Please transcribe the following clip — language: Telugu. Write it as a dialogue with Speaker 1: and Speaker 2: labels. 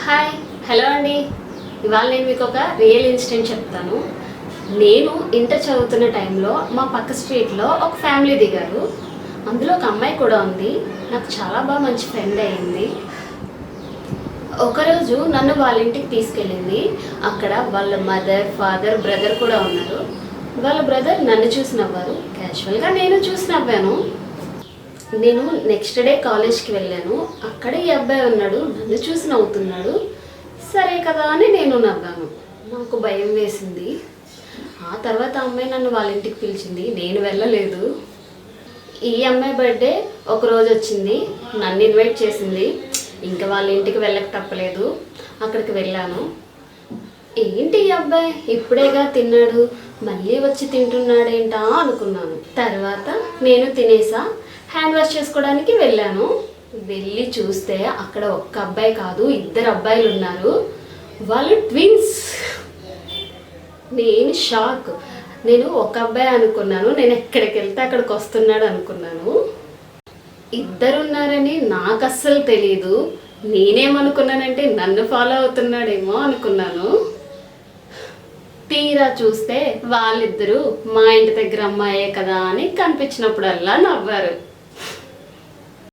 Speaker 1: హాయ్ హలో అండి. ఇవాళ నేను మీకు ఒక రియల్ ఇన్సిడెంట్ చెప్తాను. నేను ఇంటర్ చదువుతున్న టైంలో మా పక్క స్ట్రీట్లో ఒక ఫ్యామిలీ దిగారు. అందులో ఒక అమ్మాయి కూడా ఉంది. నాకు చాలా బాగా మంచి ఫ్రెండ్ అయింది. ఒకరోజు నన్ను వాళ్ళ ఇంటికి తీసుకెళ్ళింది. అక్కడ వాళ్ళ మదర్, ఫాదర్, బ్రదర్ కూడా ఉన్నారు. వాళ్ళ బ్రదర్ నన్ను చూసి నవ్వారు. క్యాజువల్గా నేను చూసి నవ్వాను. నేను నెక్స్ట్ డే కాలేజ్కి వెళ్ళాను. అక్కడ ఈ అబ్బాయి ఉన్నాడు, నన్ను చూసి నవ్వుతున్నాడు. సరే కదా అని నేను నవ్వాను. నాకు భయం వేసింది. ఆ తర్వాత అమ్మాయి నన్ను వాళ్ళ ఇంటికి పిలిచింది, నేను వెళ్ళలేదు. ఈ అమ్మాయి బర్త్డే ఒకరోజు వచ్చింది, నన్ను ఇన్వైట్ చేసింది. ఇంకా వాళ్ళ ఇంటికి వెళ్ళక తప్పలేదు, అక్కడికి వెళ్ళాను. ఏంటి ఈ అబ్బాయి ఇప్పుడేగా తిన్నాడు, మళ్ళీ వచ్చి తింటున్నాడేంటా అనుకున్నాను. తర్వాత నేను తినేసా, హ్యాండ్ వాష్ చేసుకోవడానికి వెళ్ళాను. వెళ్ళి చూస్తే అక్కడ ఒక్క అబ్బాయి కాదు, 2 అబ్బాయిలు ఉన్నారు. వాళ్ళు ట్విన్స్. నేను షాక్. నేను ఒక అబ్బాయి అనుకున్నాను, నేను ఎక్కడికి వెళ్తే అక్కడికి వస్తున్నాడు అనుకున్నాను. 2 ఉన్నారని నాకు అస్సలు తెలియదు. నేనేమనుకున్నానంటే నన్ను ఫాలో అవుతున్నాడేమో అనుకున్నాను. తీరా చూస్తే వాళ్ళిద్దరూ మా ఇంటి దగ్గర అమ్మాయే కదా అని కనిపించినప్పుడల్లా నవ్వారు.